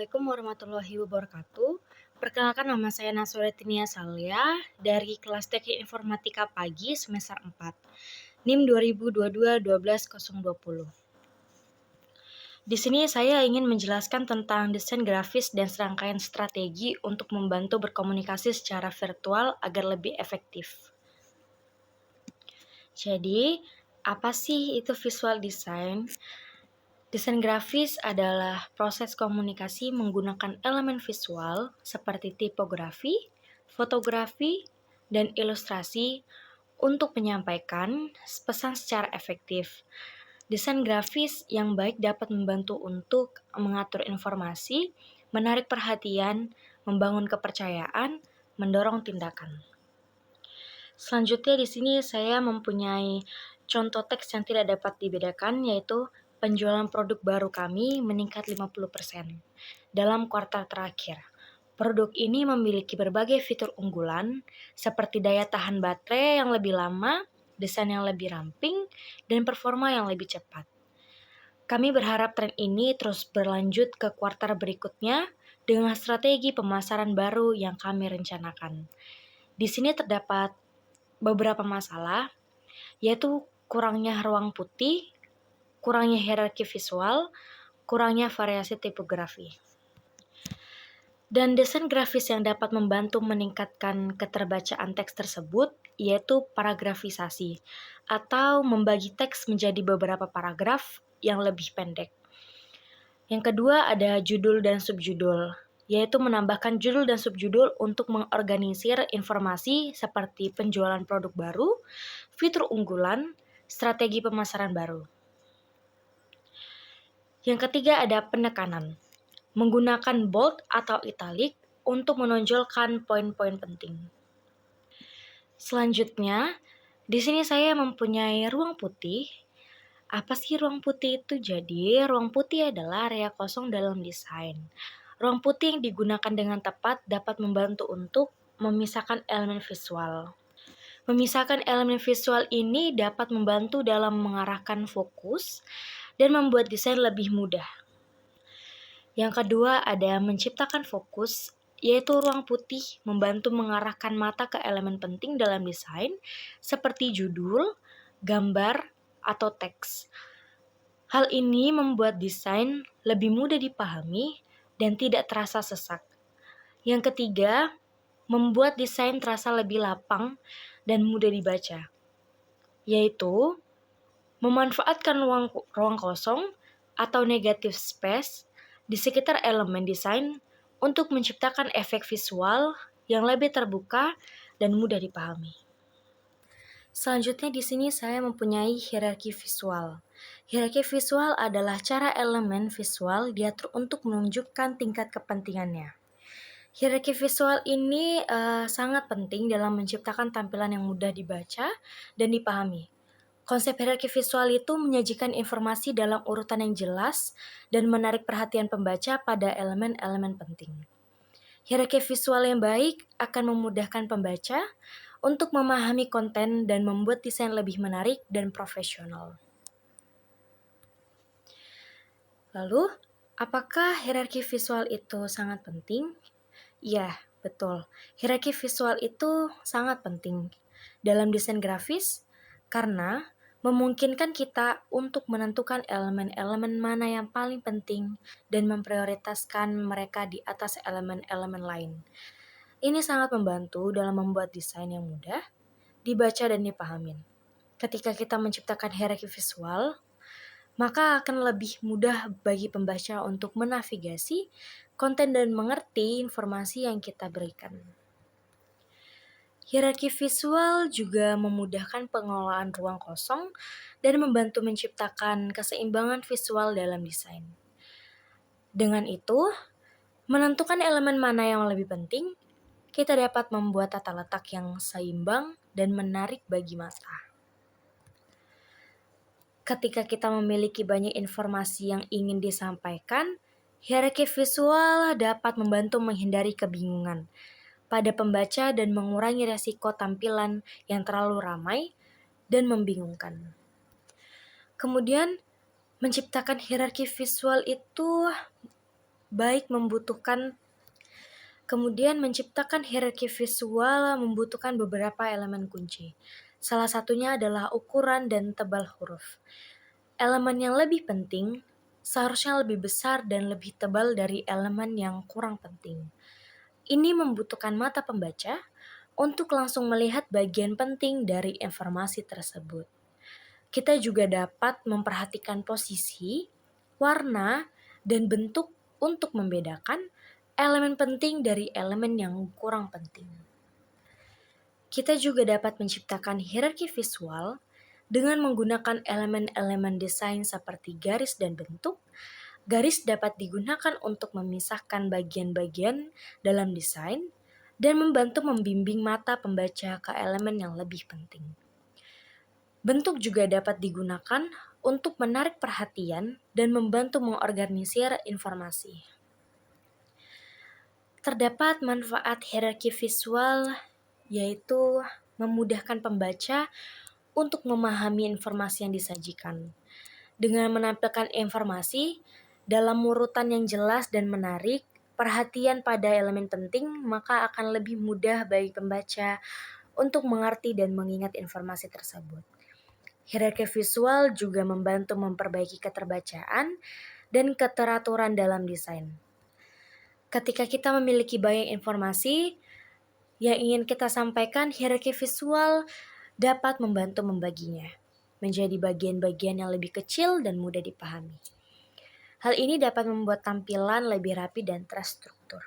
Assalamualaikum warahmatullahi wabarakatuh. Perkenalkan, nama saya Nasrullah Salia dari kelas Teknik Informatika Pagi semester 4, NIM 2022-12020. Di sini saya ingin menjelaskan tentang desain grafis dan serangkaian strategi untuk membantu berkomunikasi secara virtual agar lebih efektif. Jadi, apa sih itu visual design? Desain grafis adalah proses komunikasi menggunakan elemen visual seperti tipografi, fotografi, dan ilustrasi untuk menyampaikan pesan secara efektif. Desain grafis yang baik dapat membantu untuk mengatur informasi, menarik perhatian, membangun kepercayaan, mendorong tindakan. Selanjutnya di sini saya mempunyai contoh teks yang tidak dapat dibedakan, yaitu penjualan produk baru kami meningkat 50% dalam kuartal terakhir. Produk ini memiliki berbagai fitur unggulan seperti daya tahan baterai yang lebih lama, desain yang lebih ramping, dan performa yang lebih cepat. Kami berharap tren ini terus berlanjut ke kuartal berikutnya dengan strategi pemasaran baru yang kami rencanakan. Di sini terdapat beberapa masalah, yaitu kurangnya ruang putih, kurangnya hierarki visual, kurangnya variasi tipografi. Dan desain grafis yang dapat membantu meningkatkan keterbacaan teks tersebut yaitu paragrafisasi, atau membagi teks menjadi beberapa paragraf yang lebih pendek. Yang kedua ada judul dan subjudul, yaitu menambahkan judul dan subjudul untuk mengorganisir informasi seperti penjualan produk baru, fitur unggulan, strategi pemasaran baru. Yang ketiga ada penekanan, menggunakan bold atau italic untuk menonjolkan poin-poin penting. Selanjutnya, di sini saya mempunyai ruang putih. Apa sih ruang putih itu? Jadi, ruang putih adalah area kosong dalam desain. Ruang putih yang digunakan dengan tepat dapat membantu untuk memisahkan elemen visual. Memisahkan elemen visual ini dapat membantu dalam mengarahkan fokus dan membuat desain lebih mudah. Yang kedua ada menciptakan fokus, yaitu ruang putih membantu mengarahkan mata ke elemen penting dalam desain seperti judul, gambar, atau teks. Hal ini membuat desain lebih mudah dipahami dan tidak terasa sesak. Yang ketiga, membuat desain terasa lebih lapang dan mudah dibaca, yaitu memanfaatkan ruang kosong atau negative space di sekitar elemen desain untuk menciptakan efek visual yang lebih terbuka dan mudah dipahami. Selanjutnya di sini saya mempunyai hierarki visual. Hierarki visual adalah cara elemen visual diatur untuk menunjukkan tingkat kepentingannya. Hierarki visual ini sangat penting dalam menciptakan tampilan yang mudah dibaca dan dipahami. Konsep hierarki visual itu menyajikan informasi dalam urutan yang jelas dan menarik perhatian pembaca pada elemen-elemen penting. Hierarki visual yang baik akan memudahkan pembaca untuk memahami konten dan membuat desain lebih menarik dan profesional. Lalu, apakah hierarki visual itu sangat penting? Ya, betul. Hierarki visual itu sangat penting dalam desain grafis karena memungkinkan kita untuk menentukan elemen-elemen mana yang paling penting dan memprioritaskan mereka di atas elemen-elemen lain. Ini sangat membantu dalam membuat desain yang mudah dibaca dan dipahamin. Ketika kita menciptakan hierarki visual, maka akan lebih mudah bagi pembaca untuk menavigasi konten dan mengerti informasi yang kita berikan. Hierarki visual juga memudahkan pengelolaan ruang kosong dan membantu menciptakan keseimbangan visual dalam desain. Dengan itu, menentukan elemen mana yang lebih penting, kita dapat membuat tata letak yang seimbang dan menarik bagi mata. Ketika kita memiliki banyak informasi yang ingin disampaikan, hierarki visual dapat membantu menghindari kebingungan pada pembaca dan mengurangi resiko tampilan yang terlalu ramai dan membingungkan. Kemudian, menciptakan hierarki visual itu baik membutuhkan Kemudian menciptakan hierarki visual membutuhkan beberapa elemen kunci. Salah satunya adalah ukuran dan tebal huruf. Elemen yang lebih penting seharusnya lebih besar dan lebih tebal dari elemen yang kurang penting. Ini membutuhkan mata pembaca untuk langsung melihat bagian penting dari informasi tersebut. Kita juga dapat memperhatikan posisi, warna, dan bentuk untuk membedakan elemen penting dari elemen yang kurang penting. Kita juga dapat menciptakan hierarki visual dengan menggunakan elemen-elemen desain seperti garis dan bentuk. Garis dapat digunakan untuk memisahkan bagian-bagian dalam desain dan membantu membimbing mata pembaca ke elemen yang lebih penting. Bentuk juga dapat digunakan untuk menarik perhatian dan membantu mengorganisir informasi. Terdapat manfaat hierarki visual, yaitu memudahkan pembaca untuk memahami informasi yang disajikan. Dengan menampilkan informasi dalam urutan yang jelas dan menarik perhatian pada elemen penting, maka akan lebih mudah bagi pembaca untuk mengerti dan mengingat informasi tersebut. Hierarki visual juga membantu memperbaiki keterbacaan dan keteraturan dalam desain. Ketika kita memiliki banyak informasi yang ingin kita sampaikan, hierarki visual dapat membantu membaginya menjadi bagian-bagian yang lebih kecil dan mudah dipahami. Hal ini dapat membuat tampilan lebih rapi dan terstruktur.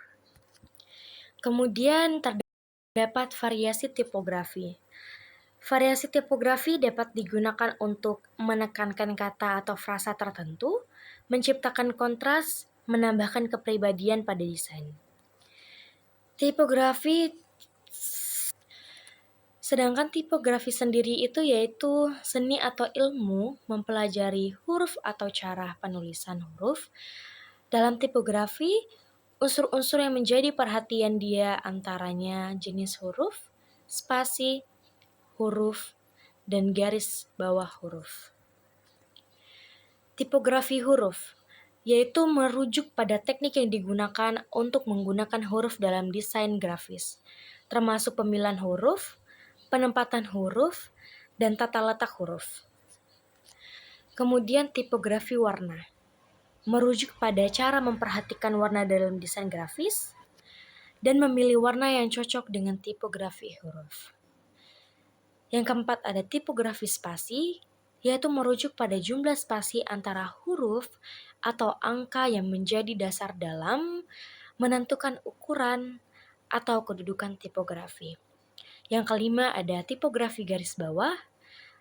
Kemudian terdapat variasi tipografi. Variasi tipografi dapat digunakan untuk menekankan kata atau frasa tertentu, menciptakan kontras, menambahkan kepribadian pada desain. Sedangkan tipografi sendiri itu yaitu seni atau ilmu mempelajari huruf atau cara penulisan huruf. Dalam tipografi, unsur-unsur yang menjadi perhatian dia antaranya jenis huruf, spasi, huruf, dan garis bawah huruf. Tipografi huruf yaitu merujuk pada teknik yang digunakan untuk menggunakan huruf dalam desain grafis, termasuk pemilihan huruf, penempatan huruf, dan tata letak huruf. Kemudian tipografi warna, merujuk pada cara memperhatikan warna dalam desain grafis, dan memilih warna yang cocok dengan tipografi huruf. Yang keempat ada tipografi spasi, yaitu merujuk pada jumlah spasi antara huruf atau angka yang menjadi dasar dalam menentukan ukuran atau kedudukan tipografi. Yang kelima ada tipografi garis bawah,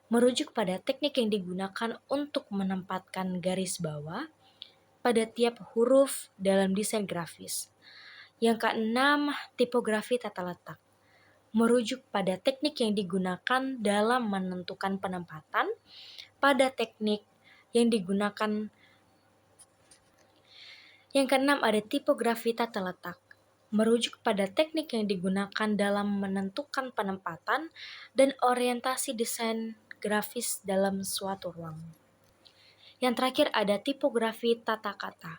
merujuk pada teknik yang digunakan untuk menempatkan garis bawah pada tiap huruf dalam desain grafis. Yang keenam, tipografi tata letak, merujuk pada teknik yang digunakan dalam menentukan penempatan pada teknik yang digunakan. Yang keenam ada tipografi tata letak, merujuk pada teknik yang digunakan dalam menentukan penempatan dan orientasi desain grafis dalam suatu ruang. Yang terakhir ada tipografi tata kata,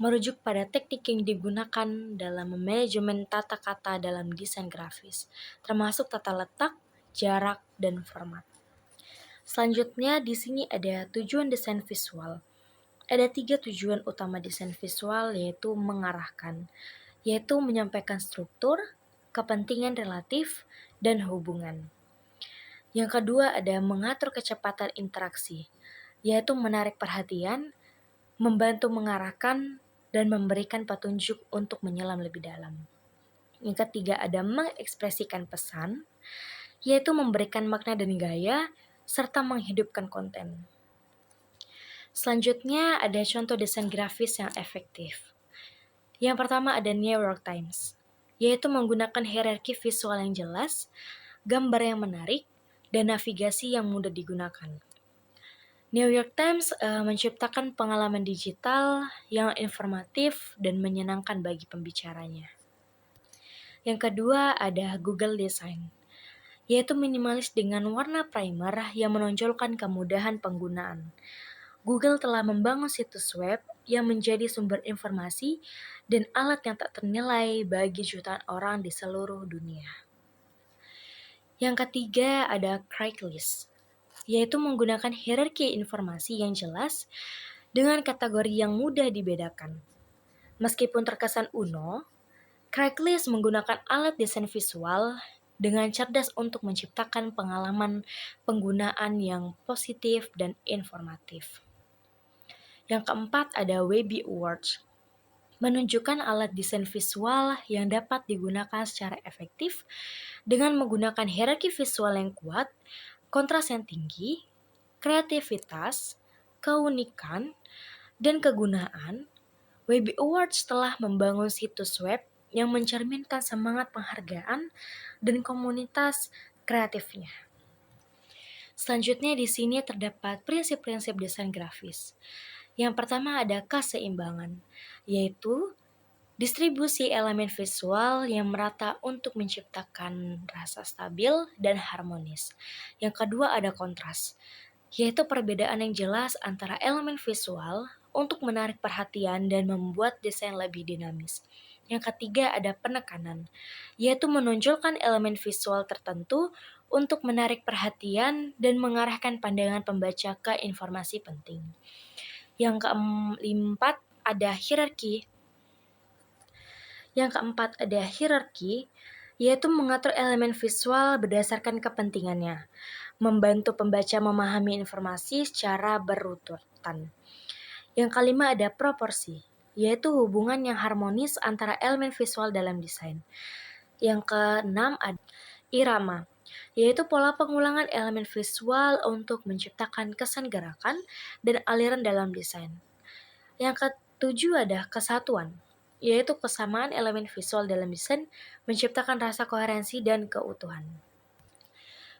merujuk pada teknik yang digunakan dalam manajemen tata kata dalam desain grafis, termasuk tata letak, jarak, dan format. Selanjutnya di sini ada tujuan desain visual. Ada 3 tujuan utama desain visual, yaitu mengarahkan, yaitu menyampaikan struktur, kepentingan relatif, dan hubungan. Yang kedua ada mengatur kecepatan interaksi, yaitu menarik perhatian, membantu mengarahkan, dan memberikan petunjuk untuk menyelam lebih dalam. Yang ketiga ada mengekspresikan pesan, yaitu memberikan makna dan gaya, serta menghidupkan konten. Selanjutnya ada contoh desain grafis yang efektif. Yang pertama ada New York Times, yaitu menggunakan hierarki visual yang jelas, gambar yang menarik, dan navigasi yang mudah digunakan. New York Times menciptakan pengalaman digital yang informatif dan menyenangkan bagi pembicaranya. Yang kedua ada Google Design, yaitu minimalis dengan warna primer yang menonjolkan kemudahan penggunaan. Google telah membangun situs web yang menjadi sumber informasi dan alat yang tak ternilai bagi jutaan orang di seluruh dunia. Yang ketiga ada Craigslist, yaitu menggunakan hierarki informasi yang jelas dengan kategori yang mudah dibedakan. Meskipun terkesan uno, Craigslist menggunakan alat desain visual dengan cerdas untuk menciptakan pengalaman penggunaan yang positif dan informatif. Yang keempat ada Webby Awards, menunjukkan alat desain visual yang dapat digunakan secara efektif dengan menggunakan hierarki visual yang kuat, kontras yang tinggi, kreativitas, keunikan, dan kegunaan. Webby Awards telah membangun situs web yang mencerminkan semangat penghargaan dan komunitas kreatifnya. Selanjutnya di sini terdapat prinsip-prinsip desain grafis. Yang pertama ada keseimbangan, yaitu distribusi elemen visual yang merata untuk menciptakan rasa stabil dan harmonis. Yang kedua ada kontras, yaitu perbedaan yang jelas antara elemen visual untuk menarik perhatian dan membuat desain lebih dinamis. Yang ketiga ada penekanan, yaitu menonjolkan elemen visual tertentu untuk menarik perhatian dan mengarahkan pandangan pembaca ke informasi penting. Yang keempat ada hierarki. Yaitu mengatur elemen visual berdasarkan kepentingannya, membantu pembaca memahami informasi secara berurutan. Yang kelima ada proporsi, yaitu hubungan yang harmonis antara elemen visual dalam desain. Yang keenam ada irama, yaitu pola pengulangan elemen visual untuk menciptakan kesan gerakan dan aliran dalam desain. Yang ketujuh ada kesatuan, yaitu kesamaan elemen visual dalam desain menciptakan rasa koherensi dan keutuhan.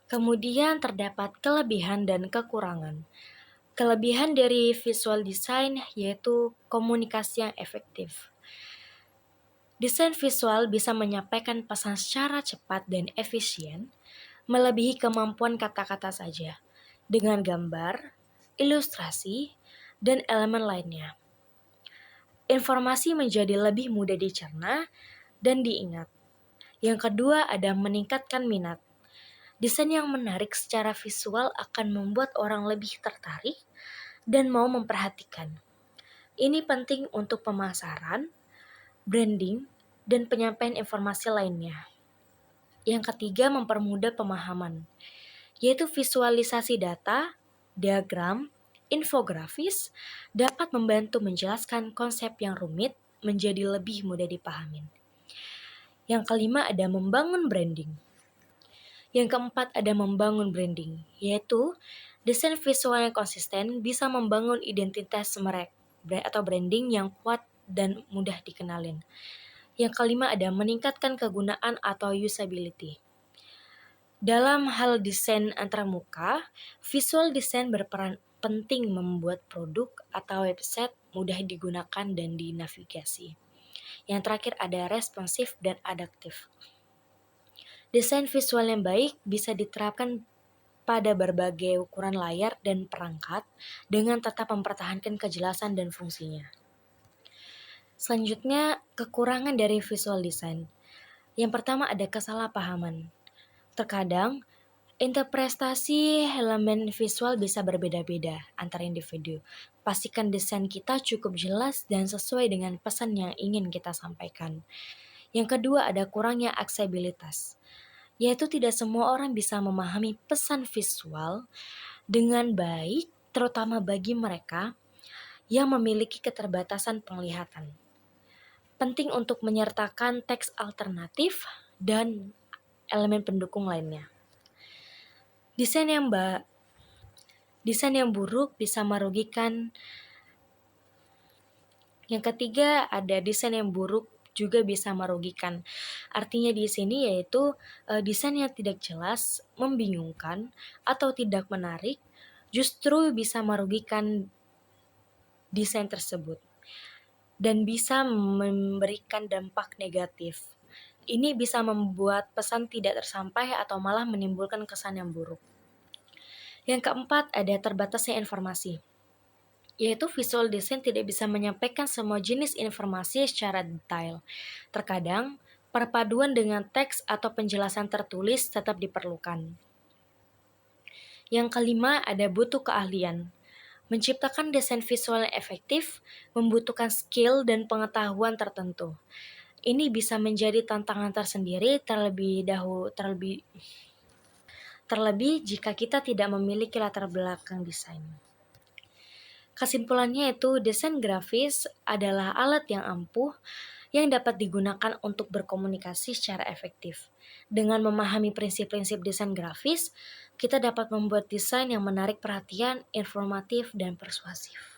Kemudian terdapat kelebihan dan kekurangan. Kelebihan dari visual design yaitu komunikasi yang efektif. Desain visual bisa menyampaikan pesan secara cepat dan efisien, melebihi kemampuan kata-kata saja, dengan gambar, ilustrasi, dan elemen lainnya. Informasi menjadi lebih mudah dicerna dan diingat. Yang kedua ada meningkatkan minat. Desain yang menarik secara visual akan membuat orang lebih tertarik dan mau memperhatikan. Ini penting untuk pemasaran, branding, dan penyampaian informasi lainnya. Yang ketiga mempermudah pemahaman, yaitu visualisasi data, diagram, infografis dapat membantu menjelaskan konsep yang rumit menjadi lebih mudah dipahami. Yang kelima ada membangun branding. Yang keempat ada membangun branding, yaitu desain visual yang konsisten bisa membangun identitas merek atau branding yang kuat dan mudah dikenalin. Yang kelima ada meningkatkan kegunaan atau usability. Dalam hal desain antarmuka, visual design berperan penting membuat produk atau website mudah digunakan dan dinavigasi. Yang terakhir ada responsif dan adaptif. Desain visual yang baik bisa diterapkan pada berbagai ukuran layar dan perangkat dengan tetap mempertahankan kejelasan dan fungsinya. Selanjutnya, kekurangan dari visual design. Yang pertama ada kesalahpahaman. Terkadang, interpretasi elemen visual bisa berbeda-beda antar individu. Pastikan desain kita cukup jelas dan sesuai dengan pesan yang ingin kita sampaikan. Yang kedua ada kurangnya aksesibilitas, yaitu tidak semua orang bisa memahami pesan visual dengan baik, terutama bagi mereka yang memiliki keterbatasan penglihatan. Penting untuk menyertakan teks alternatif dan elemen pendukung lainnya. Desain yang buruk bisa merugikan. Yang ketiga ada desain yang buruk juga bisa merugikan. Artinya di sini yaitu desain yang tidak jelas, membingungkan, atau tidak menarik justru bisa merugikan desain tersebut dan bisa memberikan dampak negatif. Ini bisa membuat pesan tidak tersampai atau malah menimbulkan kesan yang buruk. Yang keempat ada terbatasnya informasi. yaitu visual design tidak bisa menyampaikan semua jenis informasi secara detail. Terkadang, perpaduan dengan teks atau penjelasan tertulis tetap diperlukan. Yang kelima, ada butuh keahlian. Menciptakan desain visual yang efektif membutuhkan skill dan pengetahuan tertentu. Ini bisa menjadi tantangan tersendiri terlebih jika kita tidak memiliki latar belakang desain. Kesimpulannya itu, desain grafis adalah alat yang ampuh yang dapat digunakan untuk berkomunikasi secara efektif. Dengan memahami prinsip-prinsip desain grafis, kita dapat membuat desain yang menarik perhatian, informatif, dan persuasif.